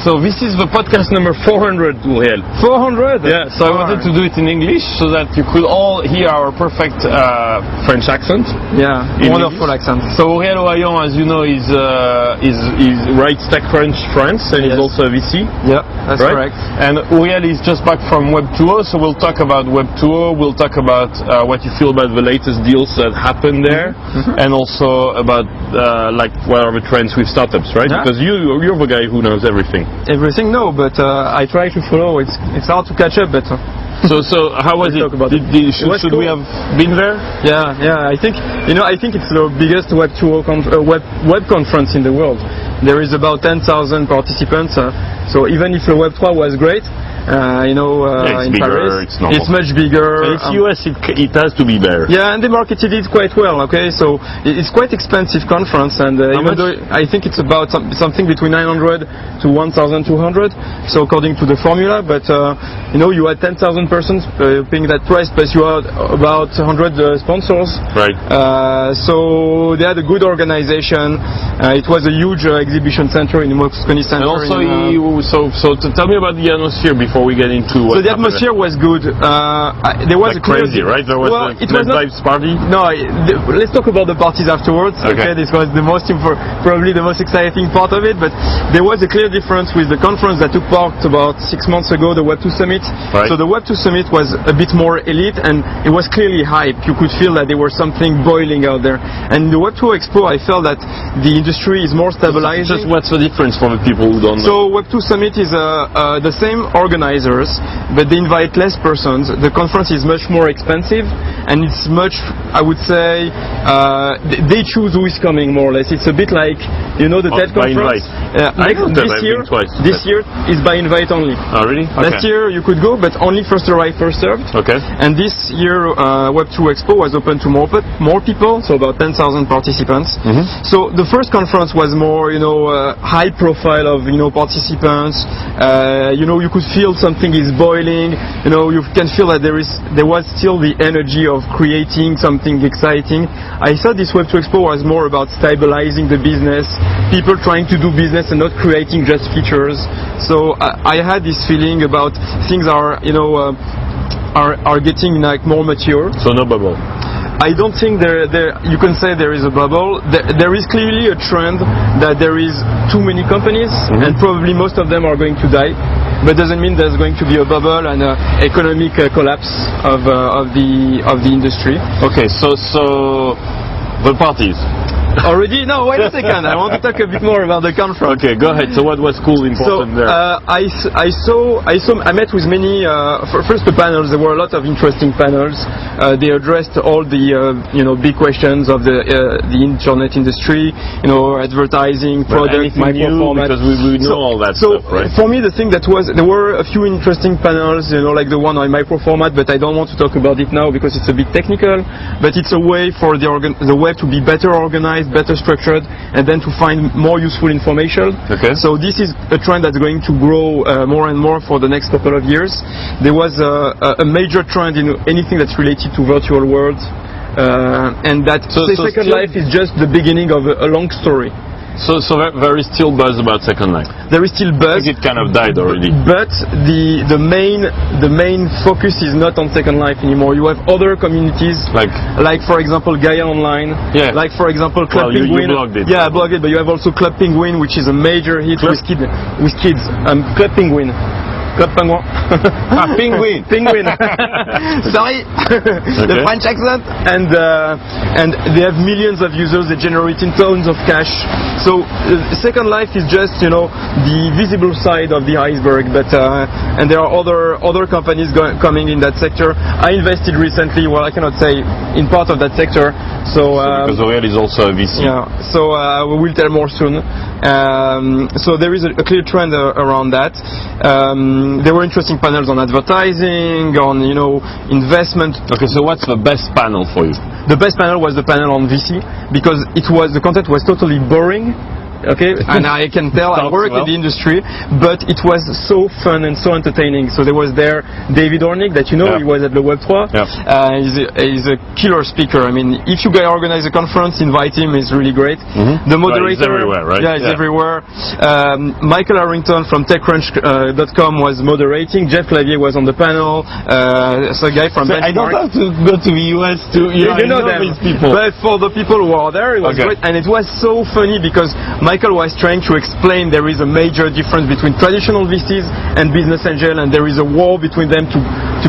So this is the podcast number 400, Ouriel. 400? Yeah, so I wanted to do it in English so that you could all hear our perfect French accent. Yeah, wonderful accent. So Ouriel Ohayon, as you know, is writes TechCrunch France and is also a VC. Yeah, that's right? correct. And Ouriel is just back from Web2.0, so we'll talk about Web2.0, we'll talk about what you feel about the latest deals that happened there, and also about like what are the trends with startups, right? Yeah. Because you're the guy who knows everything. Everything, no, but I try to follow. It's hard to catch up, but. So how was it? Should we have been there? Yeah. I think it's the biggest Web2.0 web conference in the world. There is about 10,000 participants. So even if the Web3 was great, it's in bigger, Paris, it's much bigger. And it's US, it has to be better. Yeah, and they marketed it quite well. Okay, so it's quite expensive conference, and even though I think it's about something between 900 to 1,200. So according to the formula, but you had 10,000 persons paying that price, plus you had about 100 sponsors. Right. So they had a good organization. It was a huge exhibition center in the Moscone Center. And also, so tell me about the atmosphere before we get into what. So the atmosphere was good. There was like crazy, right? There was vibes party. No, let's talk about the parties afterwards. Okay, this was probably the most exciting part of it. But there was a clear difference with the conference that took part about 6 months ago, the Web2 Summit. Right. So the Web2 Summit was a bit more elite, and it was clearly hype. You could feel that there was something boiling out there. And the Web2 Expo, I felt that the industry is more stabilizing. Just what's the difference for the people who don't know? So Web2 Summit is the same organizers, but they invite less persons. The conference is much more expensive, and it's much, I would say, they choose who is coming more or less. It's a bit like, the TED conference. This year is by invite only. Oh, really? Okay. Last year you could go, but only first arrived, first served. Okay. And this year Web2 Expo was open to more people, so about 10,000 participants. So the first conference was more, high profile of, participants. You could feel something is boiling. You can feel that there was still the energy of creating something exciting. I thought this Web2 Expo was more about stabilizing the business, people trying to do business and not creating just features. So I had this feeling about things are getting like more mature. So no bubble. I don't think you can say there is a bubble. There is clearly a trend that there is too many companies, and probably most of them are going to die. But doesn't mean there's going to be a bubble and an economic collapse of the industry. Okay, so the parties. Already? No, wait a second. I want to talk a bit more about the conference. Okay, go ahead. So what was cool, important there? I met with many, first the panels. There were a lot of interesting panels. They addressed all the, big questions of the internet industry, advertising, product, micro-format. Because we know all that stuff, right? For me, the thing there were a few interesting panels, like the one on micro-format, but I don't want to talk about it now because it's a bit technical, but it's a way for the web to be better organized, better structured, and then to find more useful information. Okay. So this is a trend that's going to grow more and more for the next couple of years. There was a major trend in anything that's related to virtual worlds, and that Second Life is just the beginning of a long story. So there is still buzz about Second Life. There is still buzz. I think it kind of died already. But the main focus is not on Second Life anymore. You have other communities like for example Gaia Online. Yeah. Like for example Club Penguin. You blogged it. Yeah, I blogged it. But you have also Club Penguin, which is a major hit with kids. Club Penguin. Club Penguin. Penguin. Penguin. Sorry, the French accent. And they have millions of users. They're generating tons of cash. So Second Life is just the visible side of the iceberg. But and there are other companies coming in that sector. I invested recently. Well, I cannot say in part of that sector. So because Ouriel is also a VC. Yeah. So we will tell more soon. So there is a clear trend around that. There were interesting panels on advertising, on investment. Okay, so what's the best panel for you? The best panel was the panel on VC because the content was totally boring. Okay, and I can tell I work in the industry, but it was so fun and so entertaining. So there was there David Ornick, that you know, he was at the Web2.0. He's a killer speaker. I mean, if you guys organize a conference, invite him. He's really great. The moderator, he's everywhere, right? Yeah, he's everywhere. Michael Harrington from TechCrunch.com was moderating. Jeff Clavier was on the panel. So a guy from Benchmark. I don't have to go to the US to you know these people. But for the people who are there, it was great, and it was so funny because Michael was trying to explain there is a major difference between traditional VCs and business angel, and there is a war between them to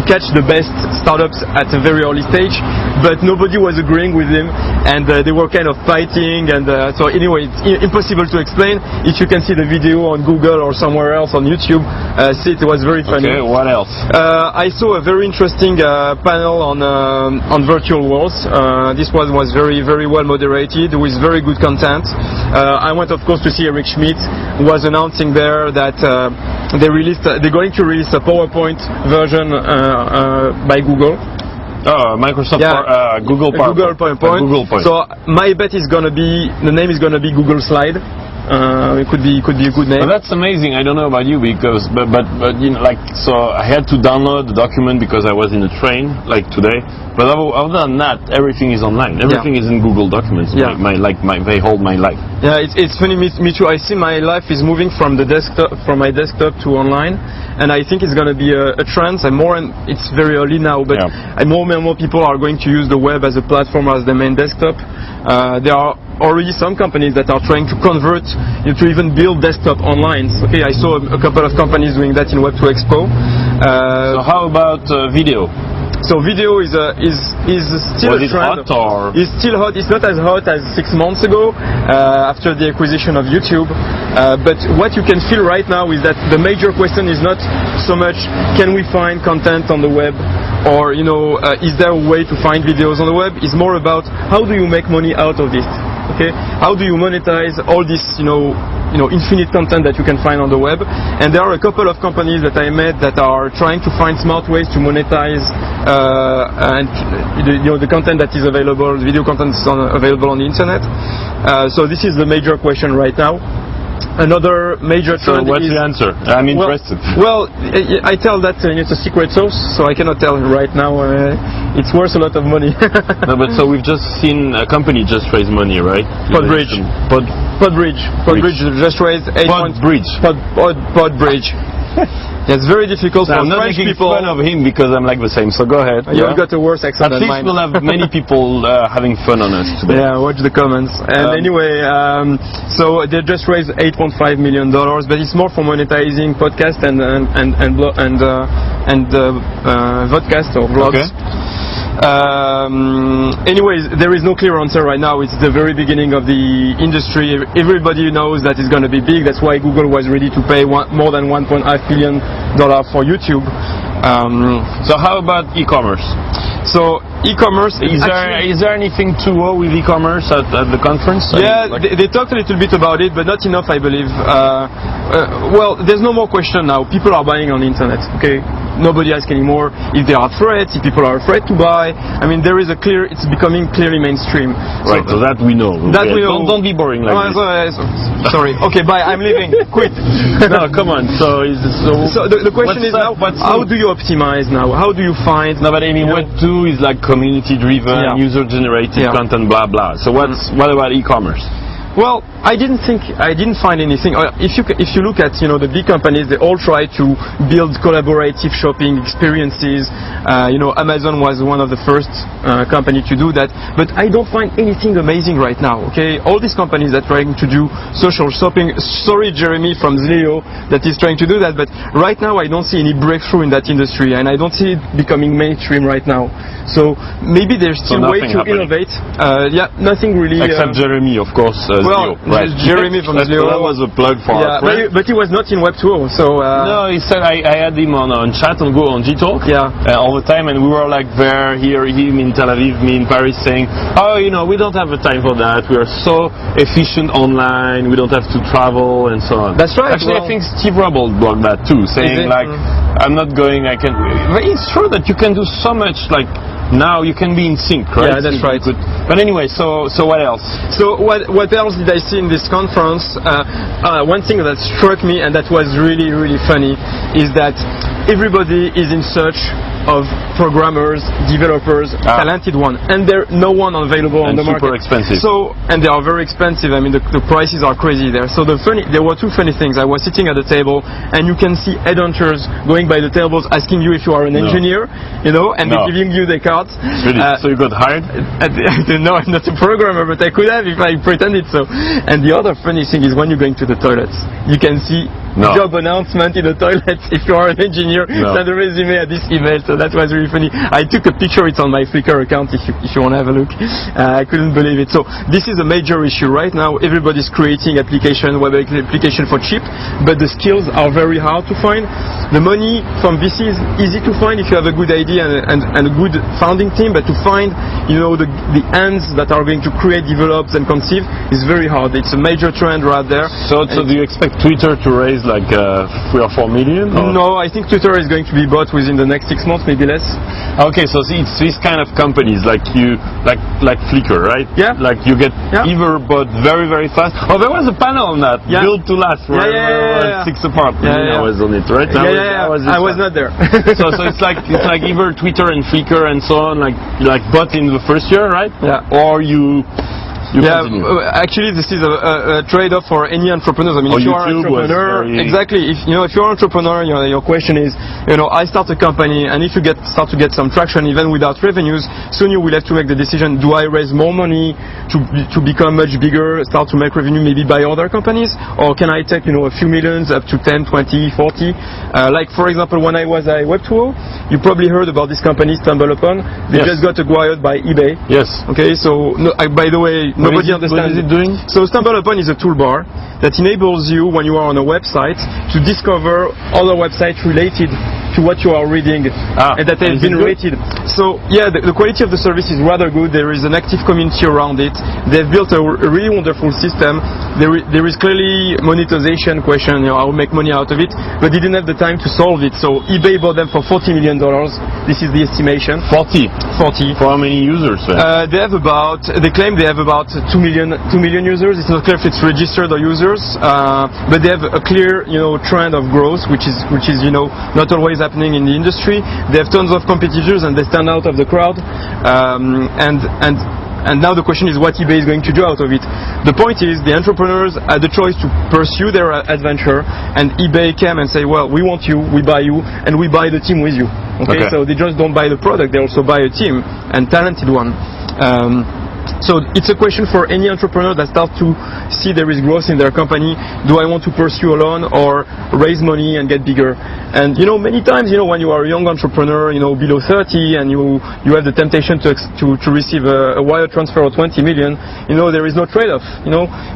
catch the best startups at a very early stage. But nobody was agreeing with him, and they were kind of fighting. And so anyway, it's impossible to explain. If you can see the video on Google or somewhere else on YouTube, see it was very funny. Okay, what else? I saw a very interesting panel on virtual worlds. This one was very, very well moderated with very good content. I went, of course, to see Eric Schmidt, who was announcing there that they're going to release a PowerPoint version by Google. Microsoft, Google PowerPoint. So my bet is gonna be the name is gonna be Google Slide. It could be a good name. But that's amazing. I don't know about you because, but you know, like, so I had to download the document because I was in a train like today. But other than that, everything is online. Everything is in Google Documents. They hold my life. Yeah, it's funny. Me too. I see my life is moving from my desktop to online, and I think it's going to be a trend. It's very early now, but more and more people are going to use the web as a platform as their main desktop. There are already some companies that are trying to convert to even build desktop online. Okay, I saw a couple of companies doing that in Web2 Expo. So how about video? So video is still a trend. Hot or? It's still hot. It's not as hot as 6 months ago after the acquisition of YouTube. But what you can feel right now is that the major question is not so much can we find content on the web, or is there a way to find videos on the web? It's more about how do you make money out of this. Okay, how do you monetize all this infinite content that you can find on the web? And there are a couple of companies that I met that are trying to find smart ways to monetize and the content that is available, video content is available on the internet. So this is the major question right now. Another major trend. So what's the answer? I'm interested. Well, I tell that it's a secret sauce, so I cannot tell right now. It's worth a lot of money. No, but so we've just seen a company just raise money, right? Podbridge just raised 8 Podbridge. Podbridge. It's very difficult for I'm not French making people. fun of him because I'm like the same. So go ahead. You've got a worse accent than mine. At least we'll have many people having fun on us today. Yeah, watch the comments. And anyway, so they just raised $8.5 million, but it's more for monetizing podcast and vodcast or vlogs. Okay. Anyways, there is no clear answer right now. It's the very beginning of the industry. Everybody knows that it's going to be big. That's why Google was ready to pay more than $1.5 billion for YouTube. So how about e-commerce? So e-commerce is there anything to owe with e-commerce at the conference? They talked a little bit about it, but not enough, I believe. Well, there's no more question now. People are buying on the internet. Okay, nobody asks anymore if they are afraid. If people are afraid to buy, I mean, there is it's becoming clearly mainstream. Right. So that we know. That we know. Don't be boring like this. Sorry. Okay, bye. I'm leaving. Quit. No, come on. So the question is now, how do you optimize now? How do you find? No, but I mean, Web2 is like community-driven, user-generated content, blah blah. So what about e-commerce? Well, I didn't find anything. If you look at the big companies, they all try to build collaborative shopping experiences. Amazon was one of the first company to do that. But I don't find anything amazing right now. Okay, all these companies that are trying to do social shopping. Sorry, Jeremy from Zleo, that is trying to do that. But right now, I don't see any breakthrough in that industry, and I don't see it becoming mainstream right now. So maybe there's still a way to innovate. Nothing really. Except Jeremy, of course. Right. Jeremy from Zleo. That was a plug for our friend. But he was not in Web2.0, so... No, he said I had him on chat on Gtalk all the time, and we were like there, here, him in Tel Aviv, me in Paris, saying, we don't have the time for that, we are so efficient online, we don't have to travel, and so on. That's right. Actually, I think Steve Rubble blogged that too, saying I'm not going, I can... It's true that you can do so much, like, Now you can be in sync, right? Yeah, that's right. But anyway, so what else? So what else did I see in this conference? One thing that struck me and that was really, really funny is that everybody is in search of programmers, developers, talented one, and there's no one available on the market. Super expensive. So, and they are very expensive. I mean, the prices are crazy there. So there were two funny things. I was sitting at the table, and you can see headhunters going by the tables asking you if you are an engineer, you know, and they're giving you the cards. Really? So you got hired? No, I'm not a programmer, but I could have if I pretended so. And the other funny thing is when you're going to the toilets, you can see job announcement in the toilets if you are an engineer. Send a resume at this email. So that was really funny. I took a picture. It's on my Flickr account if you want to have a look. I couldn't believe it. So this is a major issue right now. Everybody's creating web application for cheap, but the skills are very hard to find. The money from VC is easy to find if you have a good idea and a good founding team, but to find, you know, the hands that are going to create, develop, and conceive is very hard. It's a major trend right there. So do you expect Twitter to raise like 3 or 4 million? Or? No, I think Twitter is going to be bought within the next 6 months, maybe less. Okay, so it's these kind of companies like Flickr, right? Yeah. Like you get either bought very, very fast. Oh, there was a panel on that. Yeah. Build to last, right? Yeah. 6 apart. I was on it, right? I was not there. so it's like either Twitter and Flickr and so on, like bought in the first year, right? Yeah. Or you continue. Actually, this is a trade-off for any entrepreneurs. I mean, if you are an entrepreneur, exactly. If you're an entrepreneur, your question is, I start a company, and if you start to get some traction, even without revenues, soon you will have to make the decision: do I raise more money to become much bigger, start to make revenue, maybe buy other companies, or can I take a few millions up to 10, 20, 40? Like for example, when I was at Web2.0, you probably heard about this company, StumbleUpon. They just got acquired by eBay. Yes. Okay. So by the way. Nobody understands what is it doing? So StumbleUpon is a toolbar that enables you, when you are on a website, to discover other websites related to what you are reading and that have been rated. So yeah, the quality of the service is rather good. There is an active community around it. They've built a really wonderful system. There is clearly monetization question, how to make money out of it, but they didn't have the time to solve it. So eBay bought them for $40 million. This is the estimation. 40. For how many users? They claim they have about 2 million users. It's not clear if it's registered or users, but they have a clear, trend of growth, which is not always happening in the industry. They have tons of competitors and they stand out of the crowd. And now the question is what eBay is going to do out of it. The point is the entrepreneurs had the choice to pursue their adventure, and eBay came and say, well, we want you, we buy you, and we buy the team with you. Okay. So they just don't buy the product, they also buy a team, and talented one. So it's a question for any entrepreneur that starts to see there is growth in their company. Do I want to pursue alone or raise money and get bigger? And many times, when you are a young entrepreneur, below 30, and you have the temptation to receive a wire transfer of 20 million, there is no trade-off.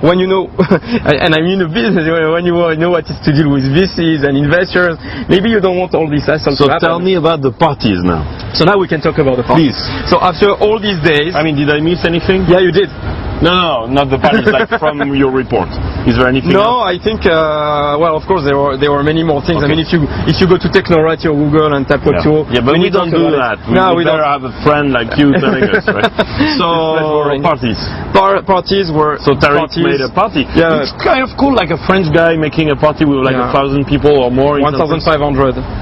When and I'm in a business, when you know what is to deal with VCs and investors, maybe you don't want all this hassle to happen. So tell me about the parties now. So now we can talk about the parties. Please. So after all these days, I mean, did I miss anything? Yeah, you did. No, not the parties. Like from your report. Is there anything? No, else? I think. Well, of course, there were many more things. Okay. I mean, if you go to Technorati or Google and tap Web2.0, yeah, but we don't do that. We better have a friend like you telling us, right? So parties. Parties were. So Tariq made a party. Yeah, it's kind of cool, like a French guy making a party with like 1,000 people or more. 1,500.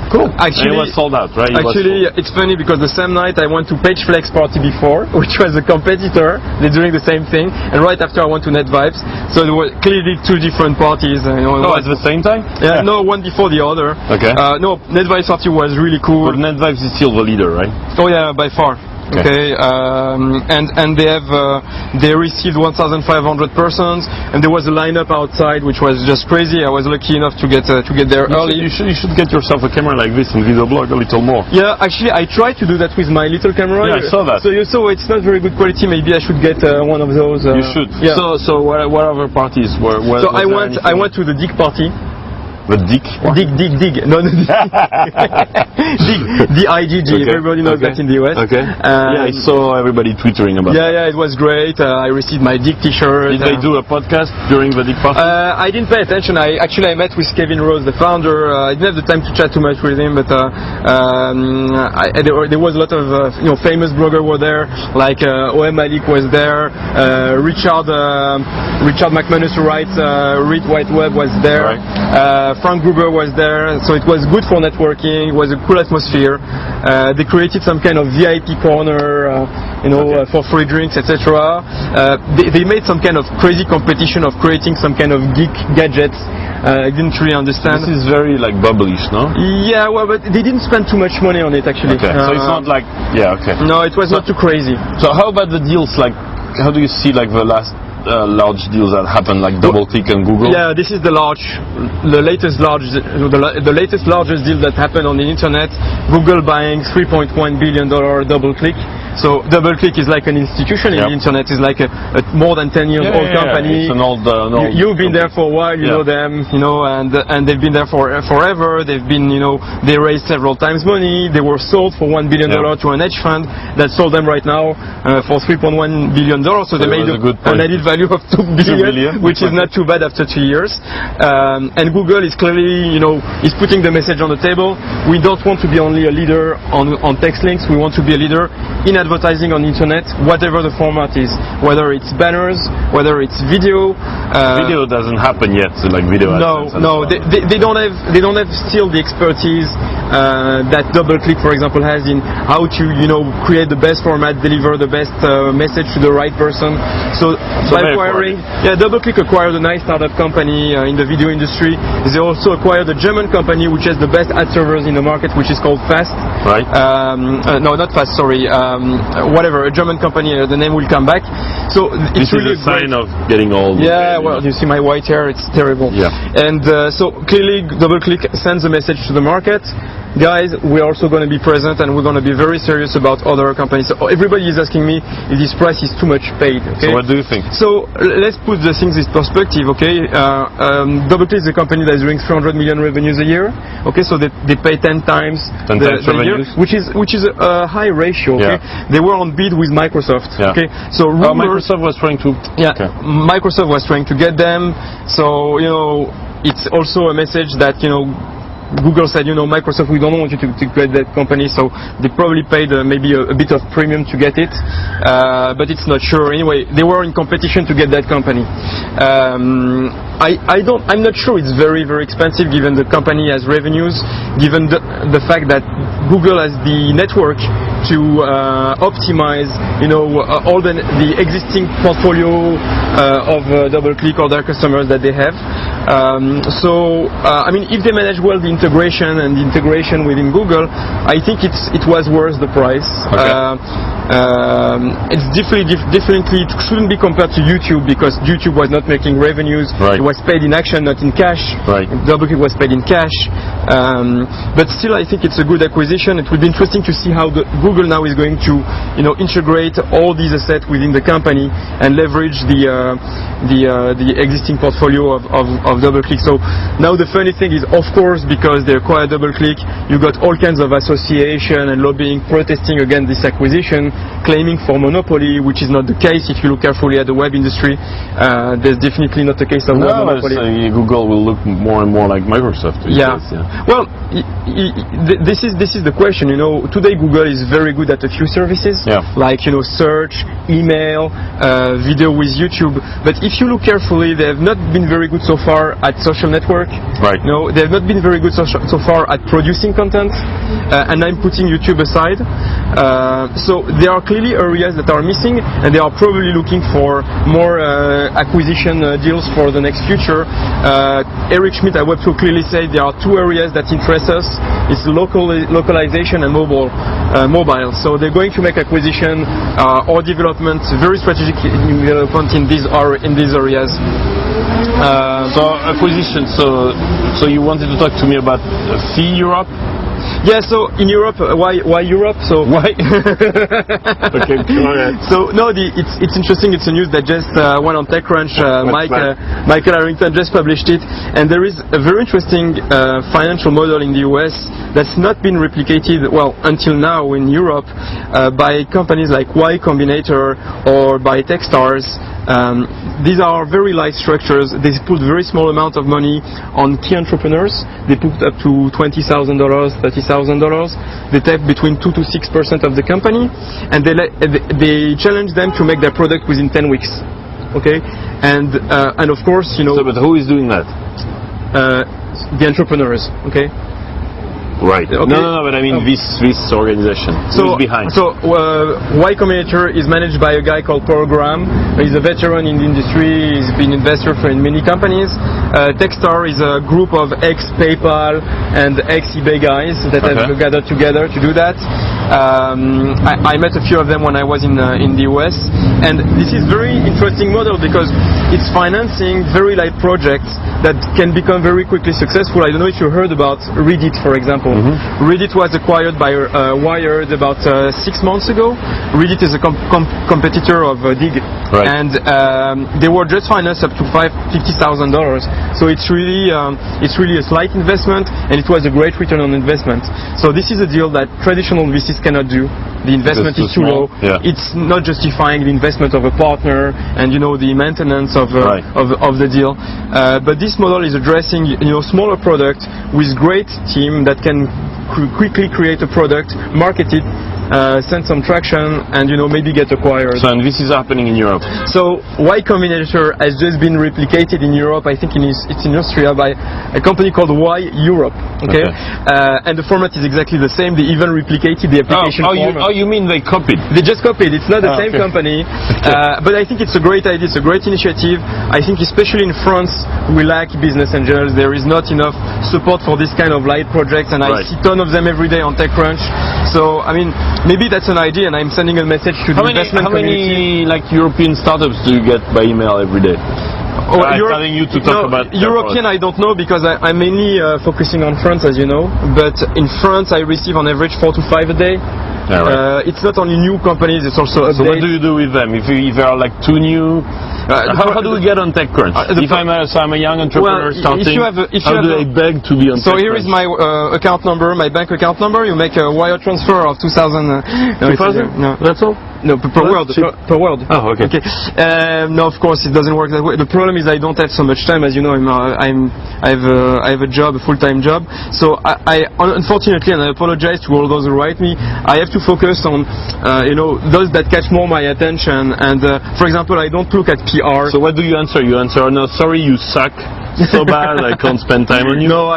Cool. Actually, and it was sold out, right? It's funny because the same night I went to PageFlex party before, which was a competitor. They're doing the same thing, and right after I went to NetVibes. So there were clearly two different parties. At the same time? Yeah, no, one before the other. Okay. No, NetVibes party was really cool. But NetVibes is still the leader, right? Oh yeah, by far. Okay, and they received 1,500 persons, and there was a lineup outside which was just crazy. I was lucky enough to get there early. You should get yourself a camera like this and video blog a little more. Yeah, actually I tried to do that with my little camera. Yeah, I saw that. So you saw it's not very good quality. Maybe I should get one of those. You should. Yeah. So what other parties were? So I went to the Dick party. The Dig? Dig. No, Dig. D-I-G-G. Okay. Everybody knows that in the US. Okay. Yeah, I saw everybody twittering about that. Yeah, it was great. I received my Dig t-shirt. Did they do a podcast during the Dig party? I didn't pay attention. I met with Kevin Rose, the founder. I didn't have the time to chat too much with him, but there was a lot of famous bloggers were there, like O.M. Malik was there, Richard McManus, who writes Read White Web, was there. Right. Frank Gruber was there, so it was good for networking. It was a cool atmosphere. They created some kind of VIP corner, for free drinks, etc. They made some kind of crazy competition of creating some kind of geek gadgets. I didn't really understand. This is very like bubblish, no? Yeah, well, but they didn't spend too much money on it actually. Okay, so it's not like okay. No, it was not too crazy. So how about the deals? Like, how do you see like the last large deals that happened, like DoubleClick and Google? Yeah, this is the latest largest deal that happened on the internet. Google buying $3.1 billion DoubleClick. So DoubleClick is like an institution in the internet. It's like a more than 10 years old company. It's an old You've been there for a while, you know them, and they've been there forever. They've been, they raised several times money. They were sold for $1 billion to an hedge fund that sold them right now for $3.1 billion. So they made an added value of $2 billion, which is not too bad after 2 years. And Google is clearly, is putting the message on the table. We don't want to be only a leader on text links. We want to be a leader in advertising on the internet, whatever the format is, whether it's banners, whether it's video. Video doesn't happen yet, so like video. No, they don't have still the expertise that DoubleClick, for example, has in how to create the best format, deliver the best message to the right person. So by acquiring, DoubleClick acquired a nice startup company in the video industry. They also acquired a German company which has the best ad servers in the market, which is called Fast. Right. No, not Fast. Sorry. Whatever, a German company. The name will come back. So it's this really is a sign of getting old. Yeah. Well, you see my white hair. It's terrible. Yeah. And so clearly, DoubleClick sends a message to the market. Guys, we're also going to be present and we're going to be very serious about other companies. So everybody is asking me if this price is too much paid. Okay? So what do you think? So let's put the things in perspective. Okay, DoubleClick is a company that is doing 300 million revenues a year. Okay, so they pay 10 times the year, which is a high ratio. Okay, they were on bid with Microsoft. Yeah. Okay, so Microsoft was trying to. Yeah, okay. Microsoft was trying to get them. So it's also a message that Google said, Microsoft, we don't want you to get that company, so they probably paid maybe a bit of premium to get it, but it's not sure. Anyway, they were in competition to get that company. I'm not sure it's very, very expensive given the company has revenues, given the fact that Google has the network to optimize, all the existing portfolio of DoubleClick or their customers that they have. If they manage well the integration and the integration within Google, I think it was worth the price. Okay. It's definitely it shouldn't be compared to YouTube because YouTube was not making revenues. Right. It was paid in action, not in cash. Right. DoubleClick was paid in cash. But still, I think it's a good acquisition. It will be interesting to see how Google now is going to, integrate all these assets within the company and leverage the existing portfolio of DoubleClick. So now the funny thing is, of course, because they acquired DoubleClick, you got all kinds of association and lobbying protesting against this acquisition, claiming for monopoly, which is not the case. If you look carefully at the web industry, there's definitely not a case of monopoly. Google will look more and more like Microsoft. Well, this is the question. Today Google is very good at a few services, like search, email, video with YouTube. But if you look carefully, they have not been very good so far at social network. Right. They have not been very good so far at producing content. And I'm putting YouTube aside. So there are clearly areas that are missing, and they are probably looking for more acquisition deals for the next future. Eric Schmidt at Web2 clearly said there are two areas that interest us. It's localization and mobile. So they're going to make acquisition or development, very strategic development in these areas. So acquisition. So you wanted to talk to me about Fee Europe? Yeah, so in Europe, why Europe? So Why? Okay, go ahead. So no, it's interesting. It's a news that just went on TechCrunch. Michael Harrington just published it, and there is a very interesting financial model in the US that's not been replicated until now in Europe by companies like Y Combinator or by Techstars. These are very light structures. They put very small amount of money on key entrepreneurs. They put up to $20,000, $30,000. They take between 2 to 6% of the company, and they challenge them to make their product within 10 weeks. Okay, and of course, you know. So, but who is doing that? The entrepreneurs. Okay. Right. Okay. No, but I mean this organization. Who's behind? So Y Combinator is managed by a guy called Paul Graham. He's a veteran in the industry. He's been investor in many companies. Techstar is a group of ex-PayPal and ex-eBay guys that have gathered together to do that. I met a few of them when I was in the US, and this is very interesting model because it's financing very light projects that can become very quickly successful. I don't know if you heard about Reddit, for example. Reddit was acquired by Wired about 6 months ago. Reddit is a competitor of Dig, and they were just financed up to $50,000. So it's really a slight investment, and it was a great return on investment. So this is a deal that traditional VCs cannot do. The investment is too low. Yeah. It's not justifying the investment of a partner and the maintenance of the deal. But this model is addressing smaller product with great team that can quickly create a product, market it, send some traction, and maybe get acquired. So, and this is happening in Europe. So Y Combinator has just been replicated in Europe. I think it's in Austria by a company called Y Europe. Okay. And the format is exactly the same. They even replicated the application format. You mean they copied? They just copied. It's not the same company. But I think it's a great idea. It's a great initiative. I think especially in France, we lack business angels. There is not enough support for this kind of light projects, and I see a ton of them every day on TechCrunch. So I mean, maybe that's an idea, and I'm sending a message to the investment community. How many European startups do you get by email every day? Telling you to talk about European, I don't know because I'm mainly focusing on France, as you know. But in France, I receive on average 4 to 5 a day. It's not only new companies; it's also updates. So what do you do with them? If there are like 2 new, how do we get on TechCrunch? If I'm a young entrepreneur starting, how do I beg to be on TechCrunch? So here is my account number, my bank account number. You make a wire transfer of 2,000. 2,000? No, that's all. No, per world. Per world. Oh, okay. No, of course it doesn't work that way. The problem is I don't have so much time, as you know. I have a job, a full-time job. So I unfortunately, and I apologize to all those who write me, I have to focus on those that catch more my attention. And for example, I don't look at PR. So what do you answer? You answer, no, sorry, you suck. So bad, I can't spend time on you. No,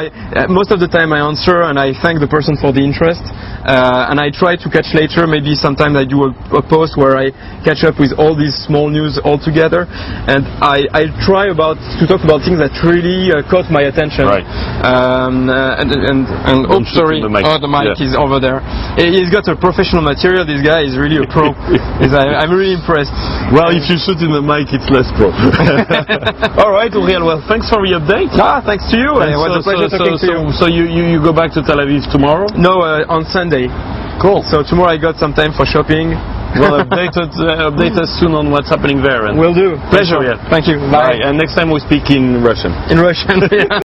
most of the time I answer and I thank the person for the interest, and I try to catch later. Maybe sometimes I do a post where I catch up with all these small news all together, and I try to talk about things that really caught my attention. Right. Sorry, the mic is over there. He's got a professional material. This guy is really a pro. I'm really impressed. Well, if you shoot in the mic, it's less pro. All right, Ouriel. Well, thanks for the update. Thanks to you. It was a pleasure talking to you. So you go back to Tel Aviv tomorrow? No, on Sunday. Cool. So tomorrow I got some time for shopping. Well, update us soon on what's happening there. Will do. Pleasure. Thank you. Bye. And next time we speak in Russian. In Russian. Yeah.